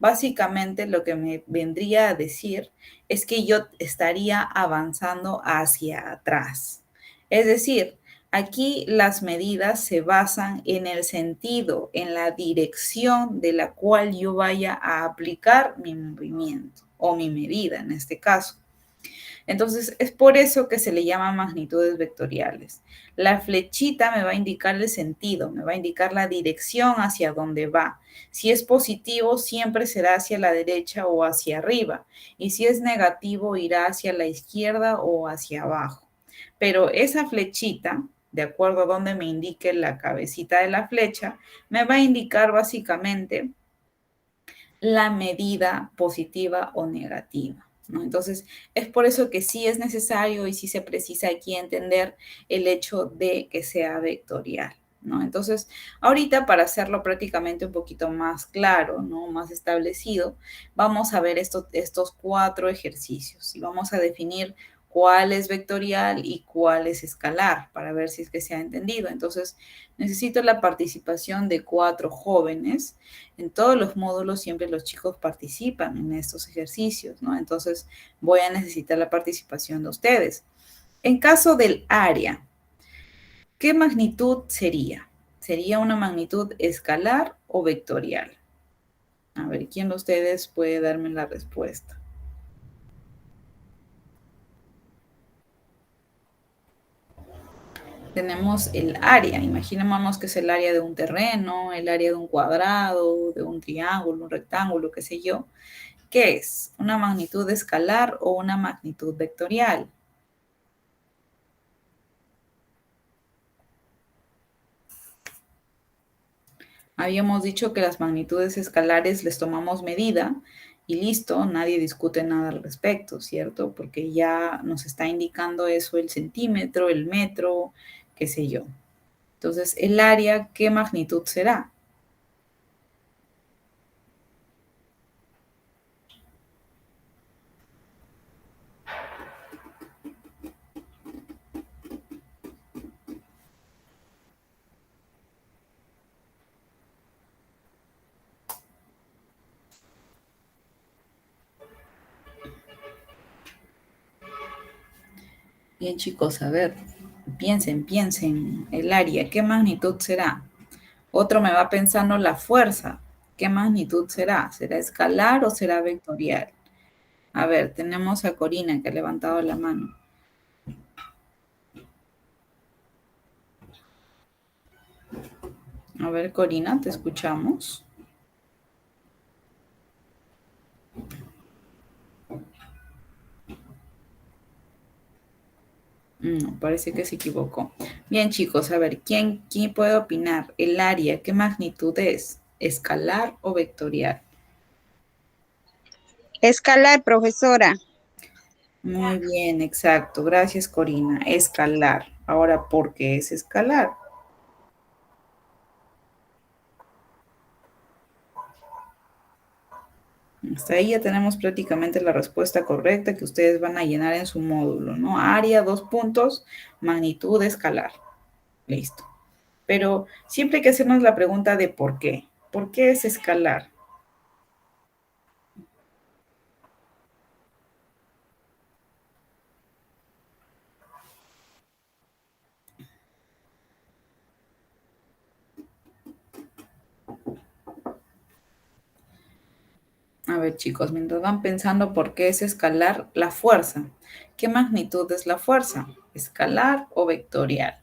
Básicamente lo que me vendría a decir es que yo estaría avanzando hacia atrás. Es decir, aquí las medidas se basan en el sentido, en la dirección de la cual yo vaya a aplicar mi movimiento o mi medida en este caso. Entonces, es por eso que se le llama magnitudes vectoriales. La flechita me va a indicar el sentido, me va a indicar la dirección hacia dónde va. Si es positivo, siempre será hacia la derecha o hacia arriba. Y si es negativo, irá hacia la izquierda o hacia abajo. Pero esa flechita, de acuerdo a donde me indique la cabecita de la flecha, me va a indicar básicamente la medida positiva o negativa, ¿no? Entonces, es por eso que sí es necesario y sí se precisa aquí entender el hecho de que sea vectorial, ¿no? Entonces, ahorita para hacerlo prácticamente un poquito más claro, ¿no? Más establecido, vamos a ver estos 4 ejercicios y vamos a definir cuál es vectorial y cuál es escalar para ver si es que se ha entendido. Entonces, necesito la participación de 4 jóvenes. En todos los módulos siempre los chicos participan en estos ejercicios, ¿no? Entonces voy a necesitar la participación de ustedes. En caso del área, ¿qué magnitud sería? ¿Sería una magnitud escalar o vectorial? A ver, ¿quién de ustedes puede darme la respuesta? Tenemos el área, imaginémonos que es el área de un terreno, el área de un cuadrado, de un triángulo, un rectángulo, qué sé yo. ¿Qué es? ¿Una magnitud escalar o una magnitud vectorial? Habíamos dicho que las magnitudes escalares les tomamos medida y listo, nadie discute nada al respecto, ¿cierto? Porque ya nos está indicando eso el centímetro, el metro, qué sé yo. Entonces, el área, ¿qué magnitud será? Bien, chicos, a ver, piensen, el área, ¿qué magnitud será? Otro me va pensando la fuerza, ¿qué magnitud será? ¿Será escalar o será vectorial? A ver, tenemos a Corina que ha levantado la mano. A ver, Corina, te escuchamos. No, parece que se equivocó. Bien, chicos, a ver, ¿quién puede opinar? El área, ¿qué magnitud es? ¿Escalar o vectorial? Escalar, profesora. Muy bien, exacto. Gracias, Corina. Escalar. Ahora, ¿por qué es escalar? Hasta ahí ya tenemos prácticamente la respuesta correcta que ustedes van a llenar en su módulo, ¿no? Área, 2 puntos, magnitud, escalar. Listo. Pero siempre hay que hacernos la pregunta de por qué. ¿Por qué es escalar? A ver, chicos, mientras van pensando por qué es escalar la fuerza. ¿Qué magnitud es la fuerza? ¿Escalar o vectorial?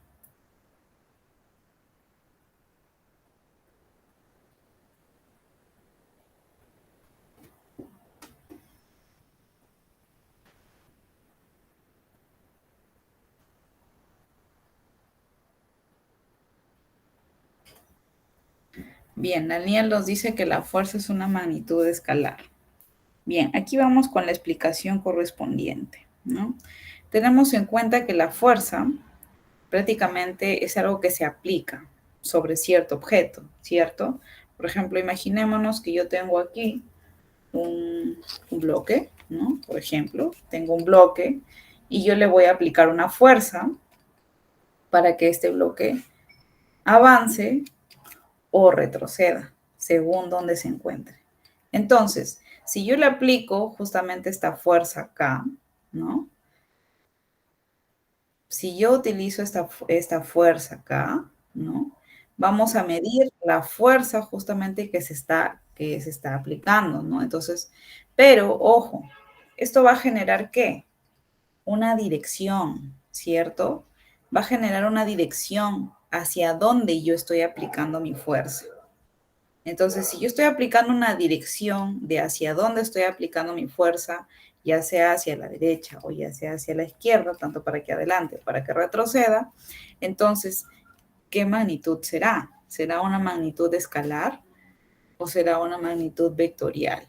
Bien, Daniel nos dice que la fuerza es una magnitud escalar. Bien, aquí vamos con la explicación correspondiente, ¿no? Tenemos en cuenta que la fuerza prácticamente es algo que se aplica sobre cierto objeto, ¿cierto? Por ejemplo, imaginémonos que yo tengo aquí un bloque, ¿no? Por ejemplo, tengo un bloque y yo le voy a aplicar una fuerza para que este bloque avance o retroceda, según donde se encuentre. Entonces, si yo le aplico justamente esta fuerza acá, ¿no? Si yo utilizo esta fuerza acá, ¿no? Vamos a medir la fuerza justamente que se está aplicando, ¿no? Entonces, pero ojo, esto va a generar ¿qué? Una dirección, ¿cierto? Va a generar una dirección hacia dónde yo estoy aplicando mi fuerza. Entonces, si yo estoy aplicando una dirección de hacia dónde estoy aplicando mi fuerza, ya sea hacia la derecha o ya sea hacia la izquierda, tanto para que adelante o para que retroceda, entonces, ¿qué magnitud será? ¿Será una magnitud escalar o será una magnitud vectorial?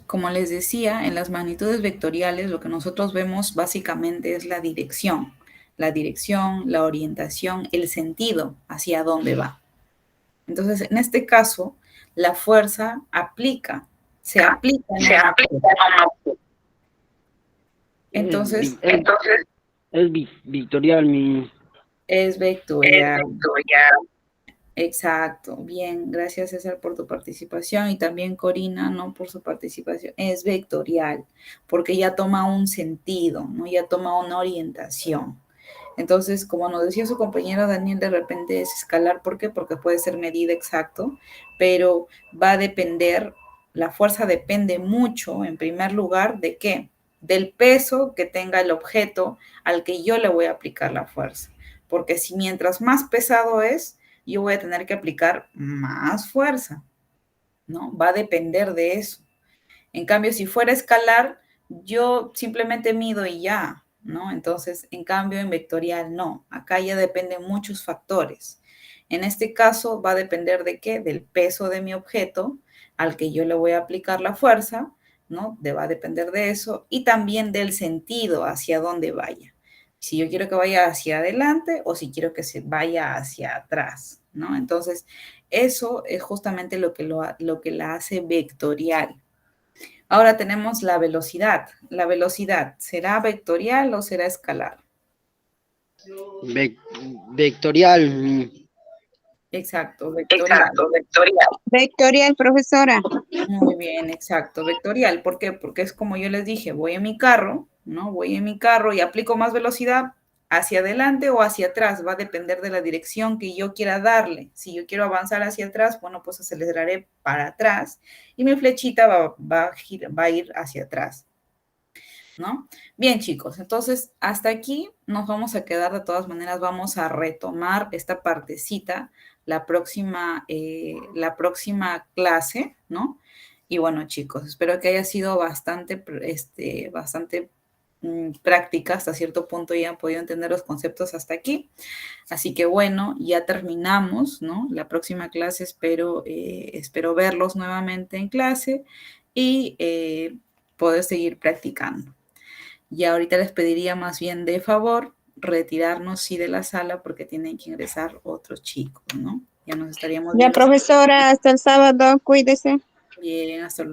Como les decía, en las magnitudes vectoriales lo que nosotros vemos básicamente es la dirección, la orientación, el sentido hacia dónde va. Entonces, en este caso, la fuerza se aplica en un objeto. Entonces, Es victorial mi... es vectorial. Exacto. Bien, gracias César por tu participación y también Corina, ¿no? Por su participación. Es vectorial, porque ya toma un sentido, ¿no? Ya toma una orientación. Entonces, como nos decía su compañero Daniel, de repente es escalar. ¿Por qué? Porque puede ser medida exacto, pero va a depender, la fuerza depende mucho, en primer lugar, ¿de qué? Del peso que tenga el objeto al que yo le voy a aplicar la fuerza. Porque si mientras más pesado es, yo voy a tener que aplicar más fuerza, ¿no? Va a depender de eso. En cambio, si fuera escalar, yo simplemente mido y ya, ¿no? Entonces, en cambio, en vectorial no. Acá ya dependen muchos factores. En este caso, va a depender de qué? Del peso de mi objeto al que yo le voy a aplicar la fuerza, ¿no? Va a depender de eso y también del sentido hacia dónde vaya. Si yo quiero que vaya hacia adelante o si quiero que se vaya hacia atrás, ¿no? Entonces, eso es justamente lo que la hace vectorial. Ahora tenemos la velocidad. La velocidad, ¿será vectorial o será escalar? Vectorial mi... Exacto, vectorial. Vectorial, profesora. Muy bien, exacto, vectorial. ¿Por qué? Porque es como yo les dije, voy en mi carro, ¿no? Voy en mi carro y aplico más velocidad hacia adelante o hacia atrás. Va a depender de la dirección que yo quiera darle. Si yo quiero avanzar hacia atrás, bueno, pues aceleraré para atrás y mi flechita va a ir hacia atrás, ¿no? Bien, chicos, entonces hasta aquí nos vamos a quedar. De todas maneras, vamos a retomar esta partecita la próxima clase, ¿no? Y bueno, chicos, espero que haya sido bastante práctica. Hasta cierto punto ya han podido entender los conceptos hasta aquí. Así que bueno, ya terminamos, ¿no? La próxima clase espero verlos nuevamente en clase y poder seguir practicando. Y ahorita les pediría más bien de favor retirarnos sí de la sala porque tienen que ingresar otros chicos, ¿no? Ya nos estaríamos Ya, viendo. profesora, hasta el sábado, cuídese. Bien, hasta luego.